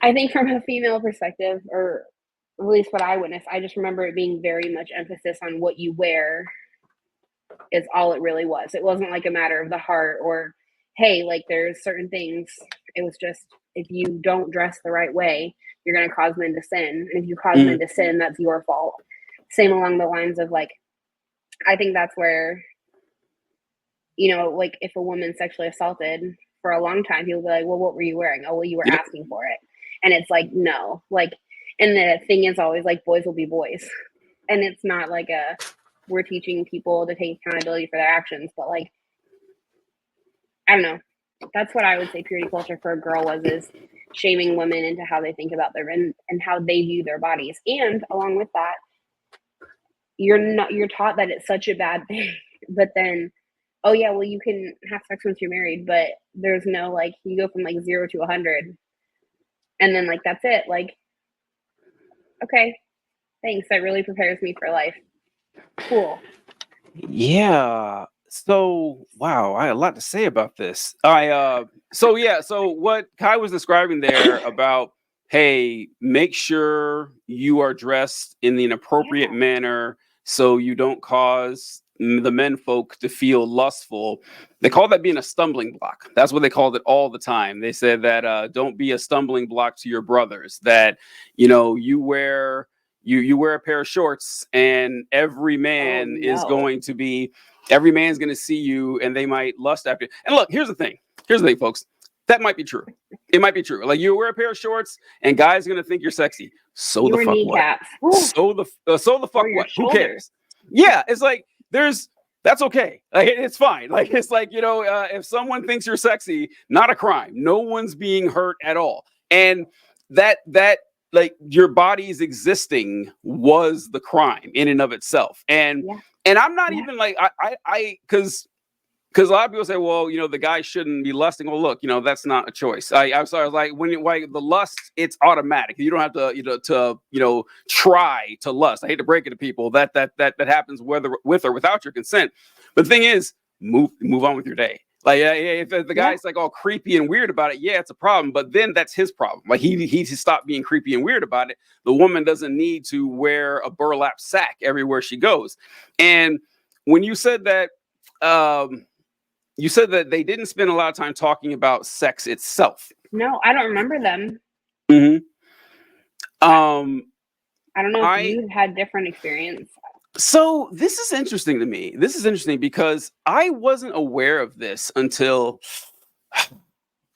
I think from a female perspective, or at least what I witnessed, I just remember it being very much emphasis on what you wear is all it really was. It wasn't like a matter of the heart or, hey, like there's certain things. It was just if you don't dress the right way, you're going to cause men to sin. And if you cause Mm, men to sin, that's your fault. Same along the lines of like, I think that's where, like if a woman's sexually assaulted for a long time, people be like, well, what were you wearing? Oh, well, you were yep. asking for it. And it's like, no, like, and the thing is always like, boys will be boys. And it's not like we're teaching people to take accountability for their actions, but like, I don't know. That's what I would say purity culture for a girl is shaming women into how they think about and how they view their bodies. And along with that, you're taught that it's such a bad thing, but then oh yeah, well you can have sex once you're married, but there's no like you go from like 0 to 100 and then like that's it. Like, okay, thanks. That really prepares me for life. Cool. Yeah. So, wow, I had a lot to say about this. So what Kai was describing there about, hey, make sure you are dressed in the appropriate Yeah. manner so you don't cause the men folk to feel lustful. They call that being a stumbling block. That's what they called it all the time. They said that don't be a stumbling block to your brothers. That you wear a pair of shorts and Oh no. every man's going to see you and they might lust after you. And look, here's the thing, folks, that might be true. It might be true. Like you wear a pair of shorts and guys are going to think you're sexy. So the Your fuck what? kneecaps. Woo. So the Or fuck your what? Who shoulders. cares? Yeah, it's like that's okay. Like it's fine. Like it's like if someone thinks you're sexy, not a crime. No one's being hurt at all. And that like your body's existing was the crime in and of itself. And Yeah. and I'm not Yeah. even like I because a lot of people say, well, the guy shouldn't be lusting. Well, look, that's not a choice. I'm sorry. I was like, when the lust, it's automatic. You don't have to, try to lust. I hate to break it to people that happens whether with or without your consent. But the thing is, move on with your day. Like, if the Yeah. guy's like all creepy and weird about it, yeah, it's a problem. But then that's his problem. Like he stopped being creepy and weird about it. The woman doesn't need to wear a burlap sack everywhere she goes. And when you said that, you said that they didn't spend a lot of time talking about sex itself. No, I don't remember them. Mm-hmm. I, Um, I don't know if I you've had different experience. so this is interesting to me. This is interesting because I wasn't aware of this until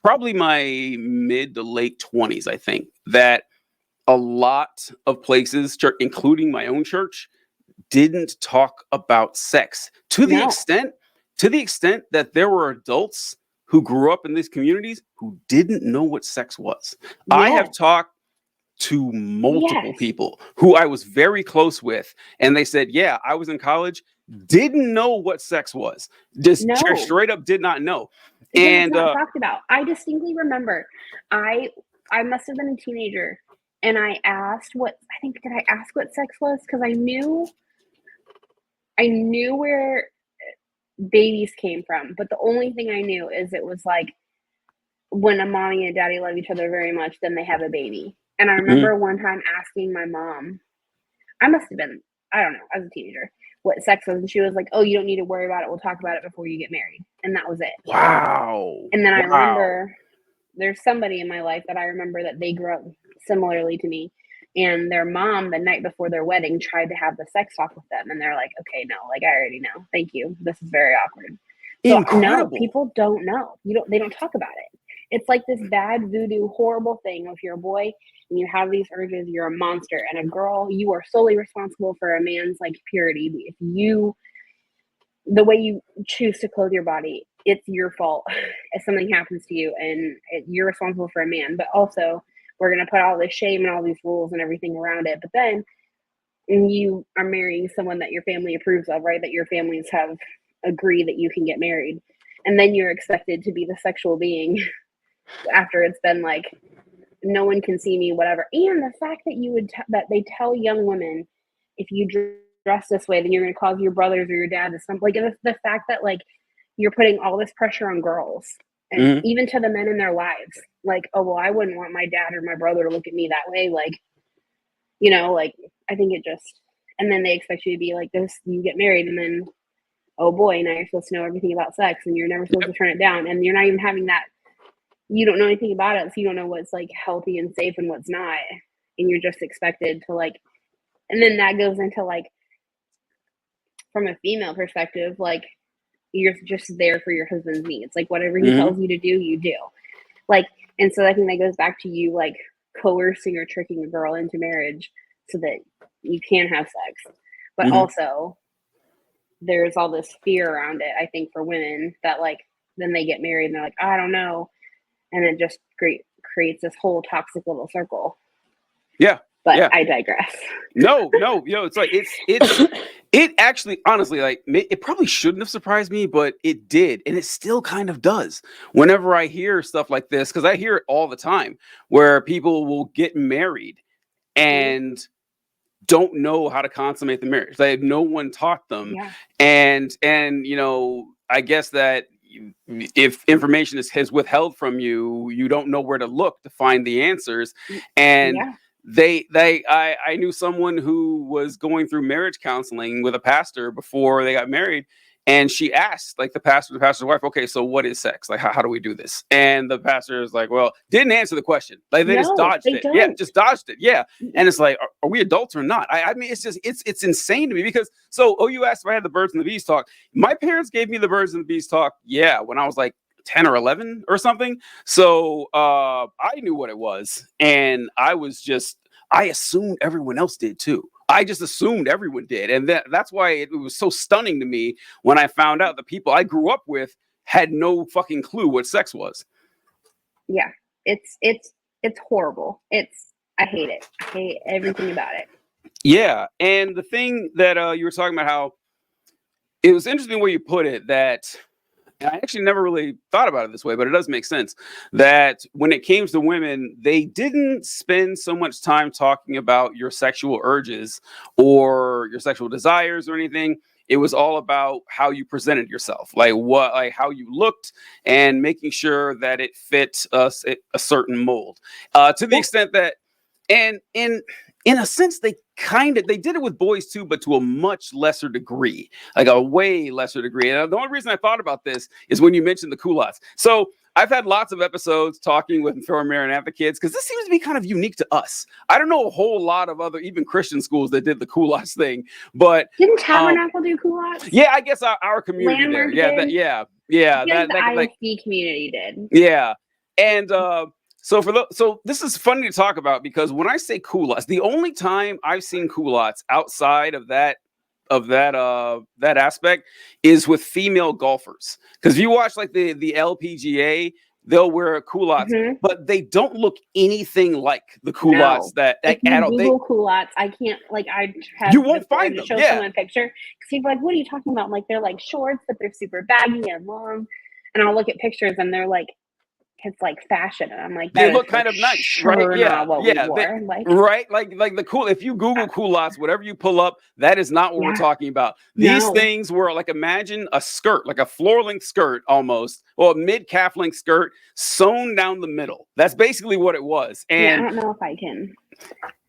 probably my mid to late 20s. I think that a lot of places, including my own church, didn't talk about sex to the No. extent that there were adults who grew up in these communities who didn't know what sex was. I Yes. have talked to multiple Yes. people who I was very close with, and they said, yeah, I was in college, didn't know what sex was, just No. straight up did not know. Because it's And not talked about. I distinctly remember I I must have been a teenager and I asked what I think did I ask what sex was? Because I knew where babies came from, but the only thing I knew is it was like when a mommy and daddy love each other very much, then they have a baby. And I mhm, remember one time asking my mom, I must have been, I don't know, as a teenager, what sex was. And she was like, oh, you don't need to worry about it. We'll talk about it before you get married. And that was it. wow, And then I wow, remember there's somebody in my life that I remember that they grew up similarly to me. And their mom, the night before their wedding, tried to have the sex talk with them. And they're like, okay, no, like I already know. Thank you. This is very awkward. So no, incredible. people don't know. They don't talk about it. It's like this bad voodoo, horrible thing. If you're a boy and you have these urges, you're a monster. And a girl, you are solely responsible for a man's like purity. If you the way you choose to clothe your body, it's your fault if something happens to you, and you're responsible for a man. But also, we're going to put all this shame and all these rules and everything around it. But then you are marrying someone that your family approves of, right? That your families have agreed that you can get married. And then you're expected to be the sexual being after it's been like, no one can see me, whatever. And the fact that that they tell young women, if you dress this way, then you're going to cause your brothers or your dad to something. Like the fact that like you're putting all this pressure on girls and Mhm. even to the men in their lives. Like, oh well, I wouldn't want my dad or my brother to look at me that way. Like, like I think it just, and then they expect you to be like this. You get married, and then oh boy, now you're supposed to know everything about sex, and you're never supposed to turn it down, and you're not even having that. You don't know anything about it, so you don't know what's like healthy and safe and what's not, and you're just expected to like. And then that goes into like, from a female perspective, like you're just there for your husband's needs. Like whatever he tells you to do, you do. Like, and so I think that goes back to you like coercing or tricking a girl into marriage so that you can have sex. But also there's all this fear around it, I think, for women that like then they get married and they're like, I don't know. And it just creates this whole toxic little circle. Yeah. But yeah. I digress. No, it's like it actually, honestly, like it probably shouldn't have surprised me, but it did, and it still kind of does. Whenever I hear stuff like this, because I hear it all the time, where people will get married and don't know how to consummate the marriage. Like no one taught them, and I guess that if information is withheld from you, you don't know where to look to find the answers, and. I knew someone who was going through marriage counseling with a pastor before they got married, and she asked like the pastor's wife, okay, so what is sex? Like how do we do this? And the pastor is like, well, didn't answer the question. Like they just dodged it. Don't. Yeah, just dodged it. Yeah. And it's like, are we adults or not? I mean, it's just it's insane to me because you asked if I had the birds and the bees talk. My parents gave me the birds and the bees talk, when I was like 10 or 11 or something. So I knew what it was. And I assumed everyone else did too. I just assumed everyone did. And that's why it was so stunning to me when I found out the people I grew up with had no fucking clue what sex was. Yeah. It's horrible. I hate it. I hate everything about it. Yeah. And the thing that you were talking about, how it was interesting the way you put it, that I actually never really thought about it this way, but it does make sense that when it came to women, they didn't spend so much time talking about your sexual urges or your sexual desires or anything. It was all about how you presented yourself, like how you looked, and making sure that it fit a certain mold. To the extent that, and in a sense, they did it with boys too, but to a much lesser degree, like a way lesser degree. And the only reason I thought about this is when you mentioned the culottes. So I've had lots of episodes talking with former Maranatha kids, because this seems to be kind of unique to us. I don't know a whole lot of other, even Christian schools that did the culottes thing, but didn't Tabernacle do culottes? Yeah, I guess our community Landmark there. Did. Yeah. The ISD community did. Yeah, and so this is funny to talk about, because when I say culottes, the only time I've seen culottes outside of that aspect is with female golfers. Because if you watch like the LPGA, they'll wear culottes, but they don't look anything like the culottes that if you Google culottes, I can't you won't find them. Show someone a picture because people are like, what are you talking about? I'm like, they're like shorts, but they're super baggy and long. And I'll look at pictures and they're like, it's like fashion, and I'm like, they look kind of nice, right? Yeah, right. Like the cool. If you Google culottes, whatever you pull up, that is not what we're talking about. These things were like, imagine a skirt, like a floor-length skirt, almost, well, mid-calf length skirt, sewn down the middle. That's basically what it was. And I don't know if I can.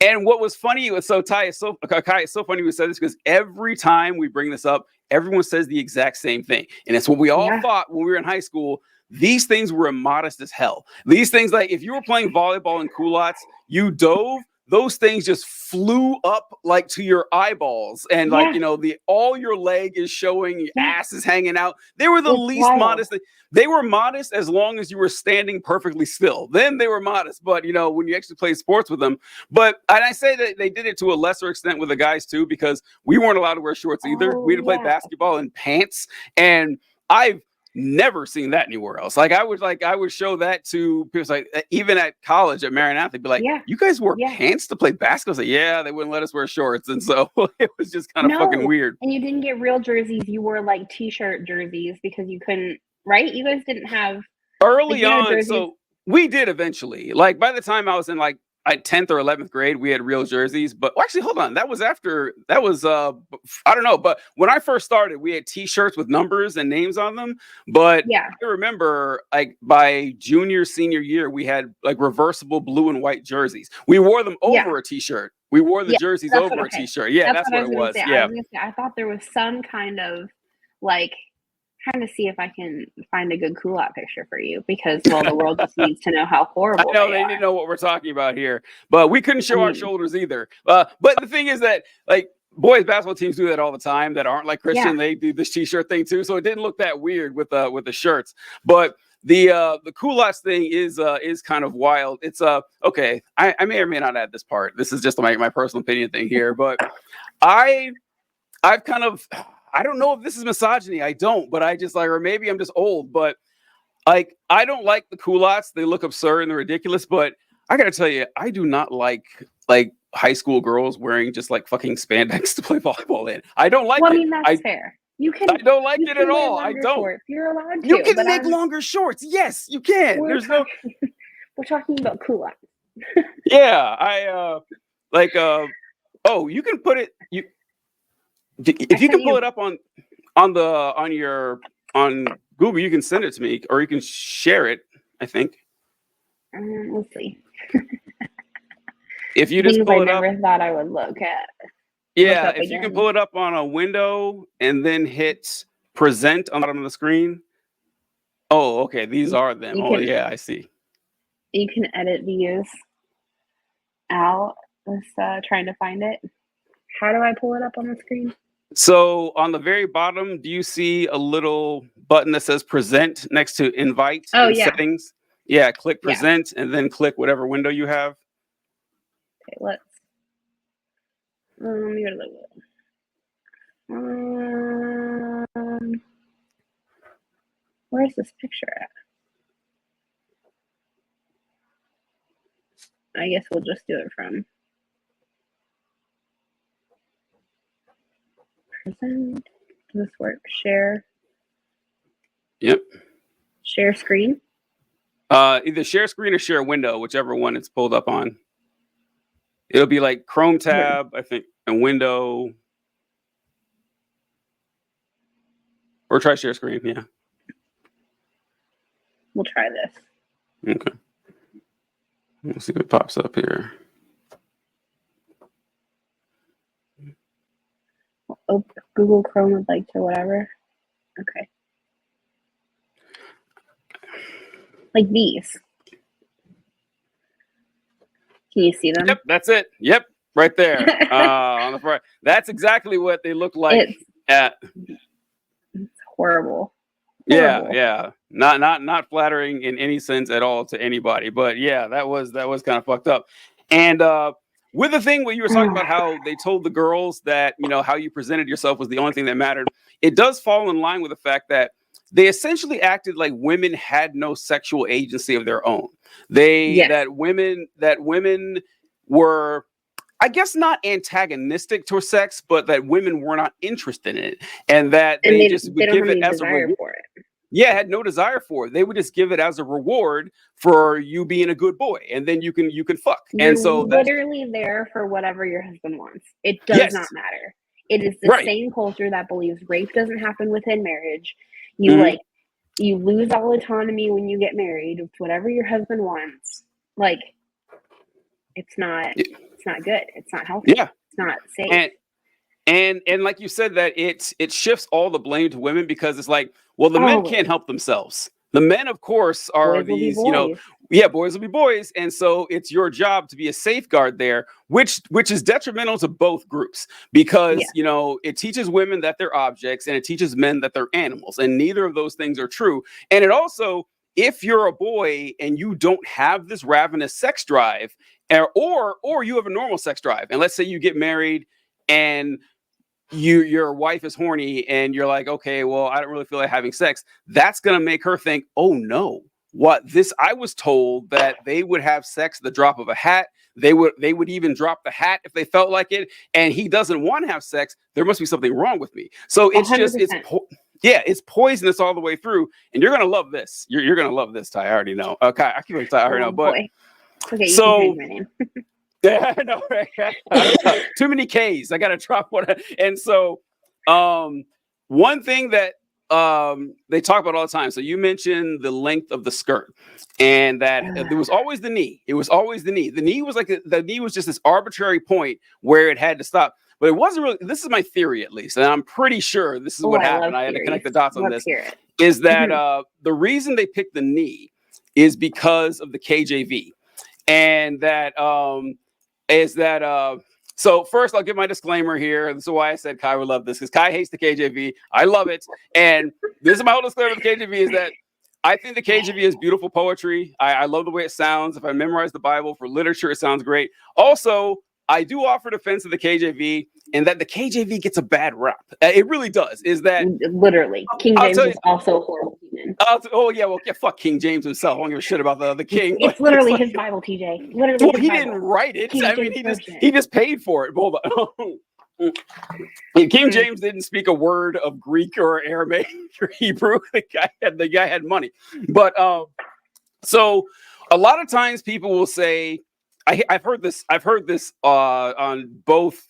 And what was funny was, Kai, it's so funny we said this, because every time we bring this up, everyone says the exact same thing, and it's what we all thought when we were in high school. These things were immodest as hell. These things, like if you were playing volleyball in culottes, you dove, those things just flew up like to your eyeballs, and like all your leg is showing, your ass is hanging out. They were the least modest. They were modest as long as you were standing perfectly still. Then they were modest, but when you actually play sports with them. And I say that they did it to a lesser extent with the guys too, because we weren't allowed to wear shorts either. We had to play basketball in pants, and I've never seen that anywhere else. Like I would show that to people, like even at college at Maranatha, they'd be like, you guys wore pants to play basketball? I was like, they wouldn't let us wear shorts. And so it was just kind of fucking weird. And you didn't get real jerseys. You wore like t-shirt jerseys because you couldn't, right? You guys didn't have early on. So we did eventually. Like by the time I was in like at 10th or 11th grade, we had real jerseys. But actually, hold on. That was I don't know. But when I first started, we had T-shirts with numbers and names on them. But Yeah. I remember, like, by junior, senior year, we had like reversible blue and white jerseys. We wore them over a T-shirt. We wore the jerseys over a T-shirt. Yeah, that's what it was. Yeah. I thought there was some kind of like trying to see if I can find a good cool out picture for you because, well, the world just needs to know how horrible I know they need to know what we're talking about here, but we couldn't show our shoulders either. But the thing is that, like, boys basketball teams do that all the time that aren't like Christian. Yeah. They do this T-shirt thing too, so it didn't look that weird with the shirts. But the culottes thing is kind of wild. It's okay. I may or may not add this part. This is just my personal opinion thing here, but I've kind of. I don't know if this is misogyny. I don't, but I just like, or maybe I'm just old, but like, I don't like the culottes. They look absurd and they're ridiculous, but I got to tell you, I do not like high school girls wearing just like fucking spandex to play volleyball in. I don't like it. I mean, that's fair. I don't like it at all. I don't. Shorts. You're allowed to. You can make longer shorts. Yes, you can. We're talking about culottes. Yeah. Oh, you can put it, if you can pull it up on Google, you can send it to me, or you can share it. I think. We'll see. If you just pull it up, I never thought I would look at. Yeah, if you can pull it up on a window and then hit present on the bottom of the screen. Oh, okay. These are them. Yeah, I see. You can edit these out. Let's trying to find it. How do I pull it up on the screen? So on the very bottom, do you see a little button that says present next to invite and settings? Yeah, click present and then click whatever window you have. Okay, let's go to where's this picture at? I guess we'll just do it from present. Does this work? Share. Yep. Share screen. Either share screen or share window, whichever one it's pulled up on. It'll be like Chrome tab, I think, and window. Or try share screen, yeah. We'll try this. Okay. Let's see what pops up here. Oh, Google Chrome would like to whatever. Okay. Like these. Can you see them? Yep, that's it. Yep, right there on the front. That's exactly what they look like. It's horrible. Yeah. Not flattering in any sense at all to anybody. But yeah, that was kind of fucked up. And with the thing where you were talking about how they told the girls that, you know, how you presented yourself was the only thing that mattered, it does fall in line with the fact that they essentially acted like women had no sexual agency of their own. That women were, I guess, not antagonistic to sex, but that women were not interested in it, and that they just would give it as a reward. Yeah, had no desire for it. They would just give it as a reward for you being a good boy, and then you can fuck. You're and so literally there for whatever your husband wants. It does not matter. It is the same culture that believes rape doesn't happen within marriage. You you lose all autonomy when you get married. It's whatever your husband wants. Like, it's not good. It's not healthy. Yeah. It's not safe. And like you said, that it shifts all the blame to women, because it's like, well, the men can't help themselves. The men, of course, are these, you know, boys will be boys. And so it's your job to be a safeguard there, which is detrimental to both groups, because, you know, it teaches women that they're objects and it teaches men that they're animals. And neither of those things are true. And it also, if you're a boy and you don't have this ravenous sex drive, or you have a normal sex drive, and let's say you get married and your wife is horny and you're like, okay, well, I don't really feel like having sex. That's going to make her think, oh no, I was told that they would have sex at the drop of a hat. They would even drop the hat if they felt like it. And he doesn't want to have sex. There must be something wrong with me. So it's 100%. It's poisonous all the way through. And you're going to love this. You're going to love this, Ty. I already know. Okay. I keep saying Ty. I already know, but Okay, you So- can change my name. Yeah, I know, right? Too many K's. I gotta drop one. And so, one thing that they talk about all the time. So you mentioned the length of the skirt, and that there was always the knee. It was always the knee. The knee was like the knee was just this arbitrary point where it had to stop. But it wasn't really. This is my theory, at least, and I'm pretty sure this is what happened. I had to connect the dots on this. Hear it. Is that the reason they picked the knee is because of the KJV, and that is that so first I'll give my disclaimer here. This is why I said Kai would love this, because Kai hates the KJV. I love it. And this is my whole disclaimer with the KJV is that I think the KJV is beautiful poetry. I love the way it sounds. If I memorize the Bible for literature, it sounds great. Also, I do offer defense of the KJV, and that the KJV gets a bad rap. It really does. Is that literally King James is also a horrible human. Fuck King James himself. I don't give a shit about the king. It's literally his Bible, TJ. Literally, well, he didn't write it. I mean, he just paid for it. Hold on. King James didn't speak a word of Greek or Aramaic or Hebrew. The guy had money. But so a lot of times people will say, I've heard this on both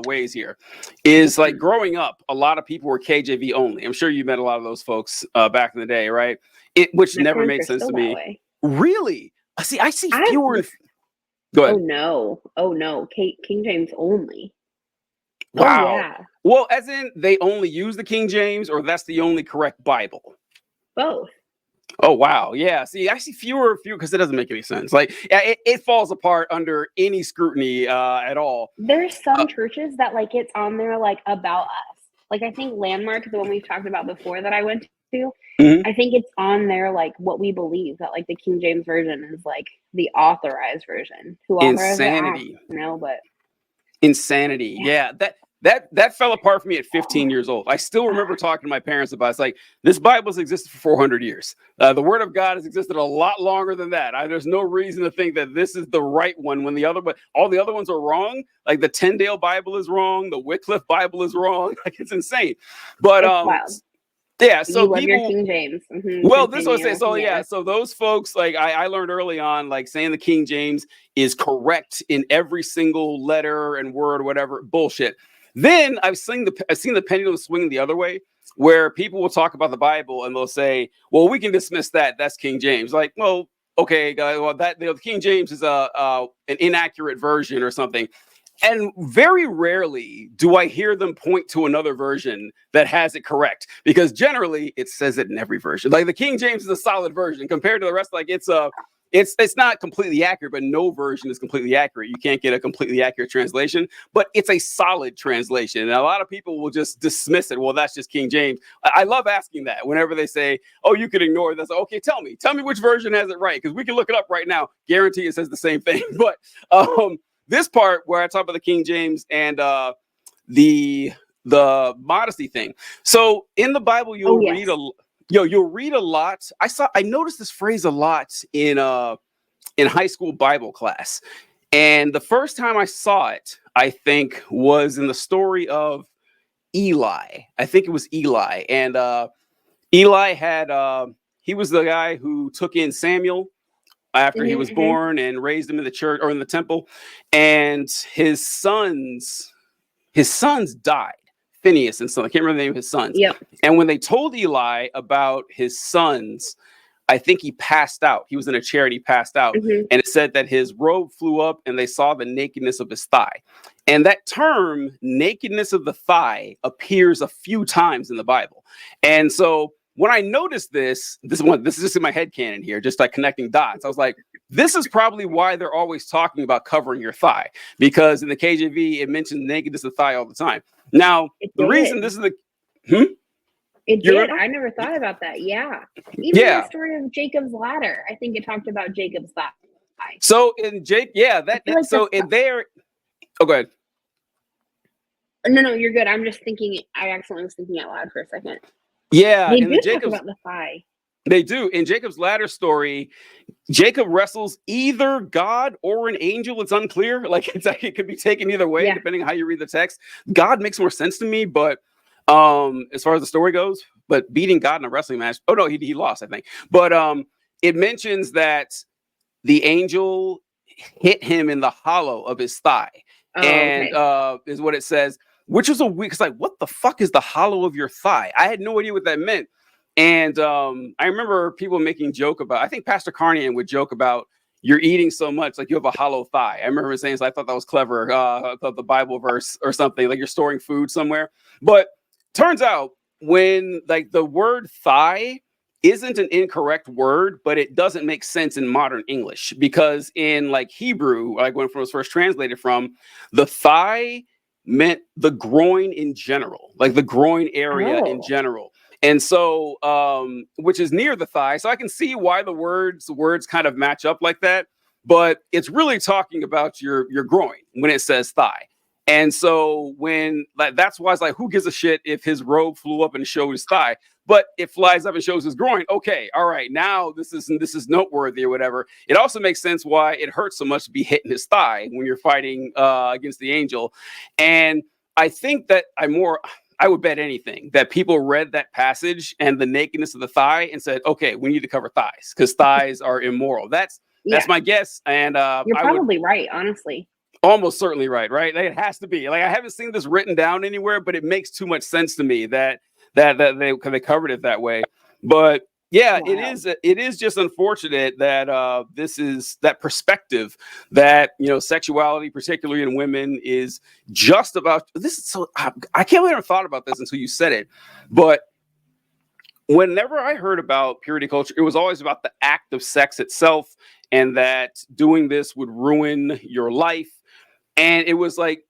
ways here, is like growing up, a lot of people were KJV only. I'm sure you met a lot of those folks back in the day, right? Which never made sense to me. Really? I see fewer. Go ahead. Oh no, King James only. Wow. Oh, yeah. Well, as in they only use the King James, or that's the only correct Bible? Both. Oh, wow. Yeah. See, I see fewer because it doesn't make any sense. Like, it falls apart under any scrutiny at all. There's some churches that like it's on there like about us. Like I think Landmark, the one we've talked about before that I went to, I think it's on there like what we believe, that like the King James version is like the authorized version. Who authorized Insanity. it? No, but insanity. Yeah. That fell apart for me at 15 years old. I still remember talking to my parents about it. It's like, this Bible's existed for 400 years. The Word of God has existed a lot longer than that. There's no reason to think that this is the right one when all the other ones are wrong. Like the Tyndale Bible is wrong. The Wycliffe Bible is wrong. Like it's insane. But yeah, so you love your King James. Well, this was saying. So yeah, so those folks, like I learned early on, like saying the King James is correct in every single letter and word, whatever. Bullshit. Then I've seen the pendulum swing the other way, where people will talk about the Bible and they'll say, "Well, we can dismiss that. That's King James." Like, well, okay, guys. Well, that the King James is an inaccurate version or something. And very rarely do I hear them point to another version that has it correct, because generally it says it in every version. Like the King James is a solid version compared to the rest. Like it's not completely accurate, but no version is completely accurate. You can't get a completely accurate translation, but it's a solid translation. And a lot of people will just dismiss it. Well, that's just King James. I love asking that whenever they say, "Oh, you can ignore it." That's like, okay. Tell me which version has it right, because we can look it up right now. Guarantee it says the same thing. But this part where I talk about the King James and the modesty thing. So in the Bible, you'll read a lot. I noticed this phrase a lot in high school Bible class. And the first time I saw it, I think, was in the story of Eli. I think it was Eli. And Eli had he was the guy who took in Samuel after he was born and raised him in the church or in the temple, and his sons died. Phineas and son. I can't remember the name of his sons. Yep. And when they told Eli about his sons, I think he passed out. He was in a chair and he passed out. And it said that his robe flew up and they saw the nakedness of his thigh. And that term, nakedness of the thigh, appears a few times in the Bible. And so when I noticed this is just in my head canon here, just like connecting dots. I was like, this is probably why they're always talking about covering your thigh, because in the KJV, it mentions nakedness of the thigh all the time. Now, the reason this is the... It did. I never thought about that. Yeah. Even the story of Jacob's ladder, I think it talked about Jacob's thigh. So in Jake, yeah, so in there... Oh, go ahead. No, you're good. I'm just thinking, I accidentally was thinking out loud for a second. Yeah, they do talk about the thigh. They do. In Jacob's ladder story, Jacob wrestles either God or an angel. It's unclear. Like it could be taken either way, depending on how you read the text. God makes more sense to me, but as far as the story goes, but beating God in a wrestling match. Oh no, he lost, I think. But it mentions that the angel hit him in the hollow of his thigh. And is what it says, which was a weird, it's like, what the fuck is the hollow of your thigh? I had no idea what that meant. And I remember people making joke about, I think Pastor Carnian would joke about, you're eating so much, like you have a hollow thigh. I remember saying, so I thought that was clever. I thought the Bible verse or something, like you're storing food somewhere. But turns out when like the word thigh isn't an incorrect word, but it doesn't make sense in modern English, because in like Hebrew, like when it was first translated from, the thigh meant the groin in general, like the groin area in general. And so, which is near the thigh. So I can see why the words kind of match up like that, but it's really talking about your groin when it says thigh. And so when that's why it's like, who gives a shit if his robe flew up and showed his thigh? But it flies up and shows his groin. Okay, all right, now this is noteworthy or whatever. It also makes sense why it hurts so much to be hitting his thigh when you're fighting against the angel. And I think that I would bet anything that people read that passage and the nakedness of the thigh and said, okay, we need to cover thighs because thighs are immoral. That's my guess. And you're probably right, honestly. Almost certainly right? Like, it has to be. Like, I haven't seen this written down anywhere, but it makes too much sense to me that they covered it that way. But yeah, wow. It is just unfortunate that this is that perspective that, you know, sexuality, particularly in women, is just about this. So I can't believe I never thought about this until you said it. But whenever I heard about purity culture, it was always about the act of sex itself, and that doing this would ruin your life. And it was like,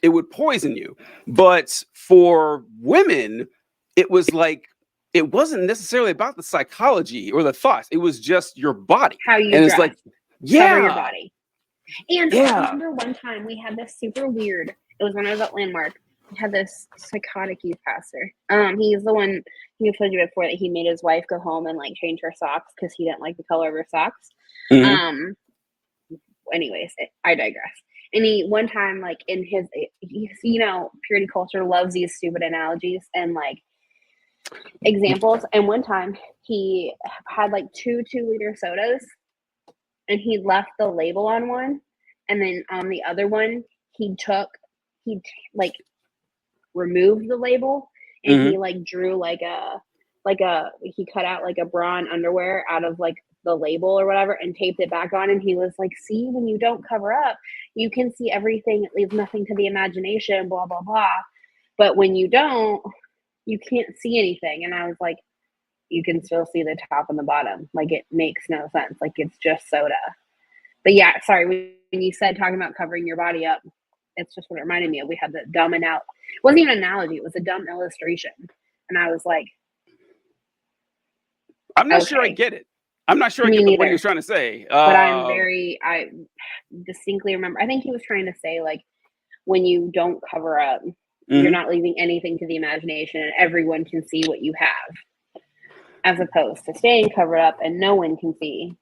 it would poison you. But for women, it was like, it wasn't necessarily about the psychology or the thoughts. It was just your body. How you and dress, it's like, cover your body. And I remember one time we had this super weird, it was when I was at Landmark, we had this psychotic youth pastor. He's the one, he told you before that he made his wife go home and like change her socks because he didn't like the color of her socks. Mm-hmm. Anyways, I digress. And he, one time, like in his, you know, purity culture loves these stupid analogies and like examples. And one time he had like 2 2-liter sodas and he left the label on one. And then on the other one, he like removed the label and he like drew he cut out like a bra and underwear out of like the label or whatever and taped it back on. And he was like, see, when you don't cover up, you can see everything. It leaves nothing to the imagination, blah, blah, blah. But when you don't, you can't see anything. And I was like, you can still see the top and the bottom. Like, it makes no sense. Like, it's just soda. But yeah, sorry, when you said talking about covering your body up, it's just what it reminded me of. We had the dumb it wasn't even an analogy, it was a dumb illustration. And I was like, I'm not sure I get it. I'm not sure I get what he was trying to say. But I distinctly remember, I think he was trying to say, like, when you don't cover up, you're not leaving anything to the imagination and everyone can see what you have. As opposed to staying covered up and no one can see,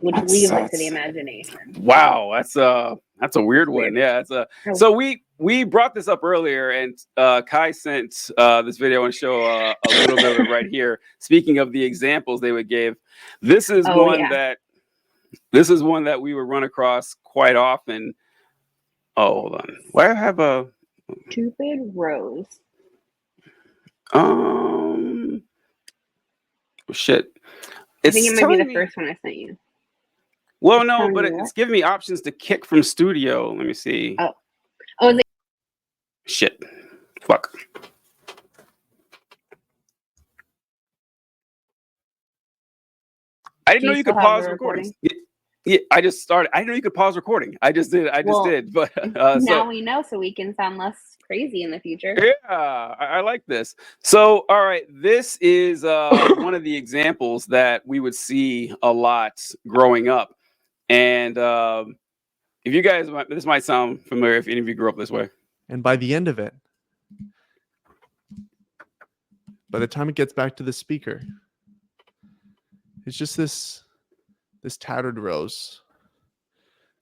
which leaves it to the imagination. Wow, that's a weird one. Yeah, so we brought this up earlier, and Kai sent this video and show a little bit of it right here. Speaking of the examples they would give, this is one that we would run across quite often. Oh, hold on. Why I have a stupid rose? Shit. I think it might be the first one I sent you. Well, no, but it's giving me options to kick from studio. Let me see. Oh, is it? Shit. Fuck. I didn't know you could pause recording. Yeah, I just started. I didn't know you could pause recording. I just did. But now we know, so we can sound less crazy in the future. Yeah, I like this. So, all right, this is one of the examples that we would see a lot growing up. And if you guys, this might sound familiar if any of you grew up this way. And by the end of it, by the time it gets back to the speaker, it's just this tattered rose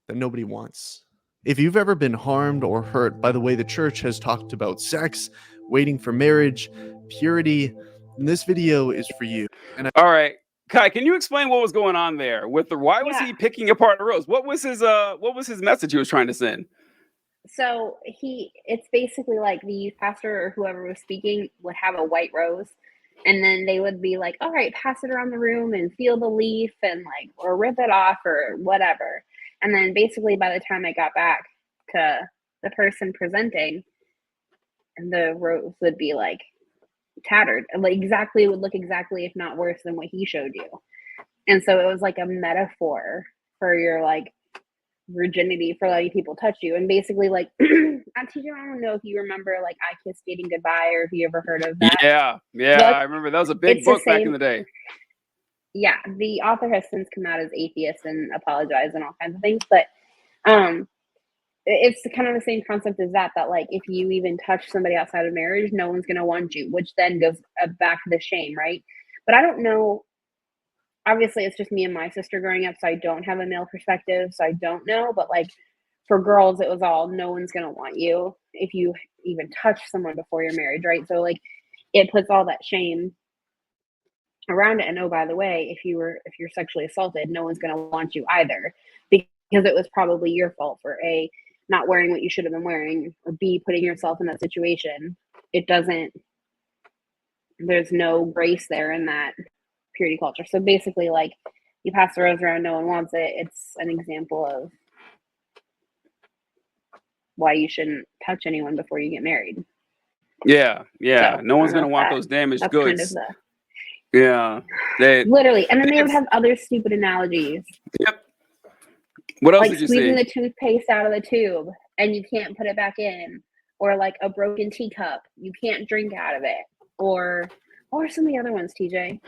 that nobody wants. If you've ever been harmed or hurt by the way the church has talked about sex, waiting for marriage, purity, then this video is for you. All right. Kai, can you explain what was going on there with the? Why was Yeah. he picking apart the rose? What was his message he was trying to send? So it's basically like the youth pastor or whoever was speaking would have a white rose, and then they would be like, all right, pass it around the room and feel the leaf and like, or rip it off or whatever. And then basically by the time I got back to the person presenting, the rose would be like tattered, like exactly, it would look exactly, if not worse than what he showed you. And so it was like a metaphor for your like virginity, for letting people touch you. And basically like I don't know if you remember like I Kissed Dating Goodbye, or if you ever heard of that. Yeah, I remember that was a big book back in the day. Yeah, the author has since come out as atheist and apologized and all kinds of things, but it's kind of the same concept as that like if you even touch somebody outside of marriage, no one's going to want you, which then goes back to the shame, right? But I don't know, obviously it's just me and my sister growing up, so I don't have a male perspective, so I don't know. But like for girls, it was all, no one's going to want you if you even touch someone before you're married, right? So like it puts all that shame around it. And oh, by the way, if you're sexually assaulted, no one's going to want you either, because it was probably your fault for A, not wearing what you should have been wearing, or B, putting yourself in that situation. There's no grace there in that purity culture. So basically, like, you pass the rose around, no one wants it. It's an example of why you shouldn't touch anyone before you get married. Yeah. So, No one's gonna want those damaged goods. Kind of literally. And then they would have other stupid analogies. Yep. What else like did you squeezing see? the toothpaste out of the tube and you can't put it back in, or like a broken teacup, you can't drink out of it, or some of the other ones, TJ.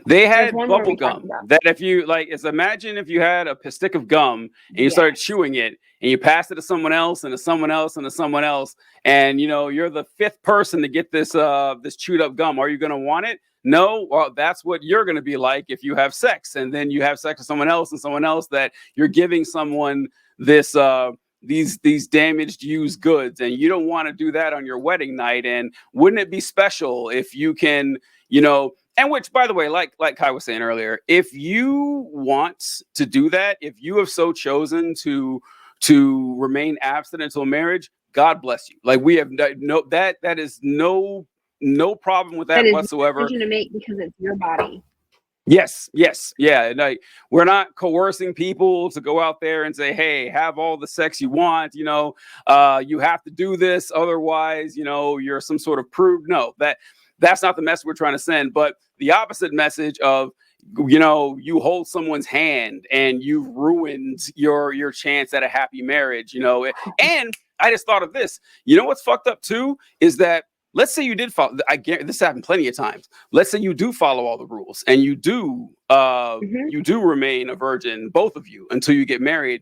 They had bubble gum that if you like, imagine if you had a stick of gum and you started chewing it and you passed it to someone else and to someone else and to someone else, and you're the fifth person to get this chewed up gum. Are you going to want it? No. Well, that's what you're going to be like if you have sex, and then you have sex with someone else and someone else, that you're giving someone this these damaged used goods, and you don't want to do that on your wedding night. And wouldn't it be special if you can, and which, by the way, like Kai was saying earlier, if you want to do that, if you have so chosen to remain abstinent until marriage, God bless you. Like, we have that is no problem with that whatsoever. To make, because it's your body. Yes. Yeah. And we're not coercing people to go out there and say, hey, have all the sex you want. You have to do this. Otherwise, you're some sort of prude. No, that's not the message we're trying to send. But the opposite message of, you hold someone's hand and you've ruined your chance at a happy marriage, And I just thought of this. What's fucked up too is that, let's say you did follow. I guarantee this happened plenty of times. Let's say you do follow all the rules and you do remain a virgin, both of you, until you get married,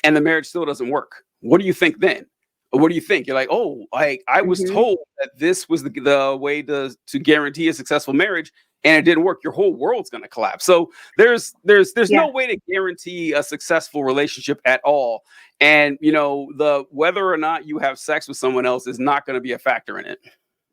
and the marriage still doesn't work. What do you think then? What do you think? You're like, oh, I was told that this was the way to guarantee a successful marriage, and it didn't work. Your whole world's going to collapse. So there's no way to guarantee a successful relationship at all. And the whether or not you have sex with someone else is not going to be a factor in it.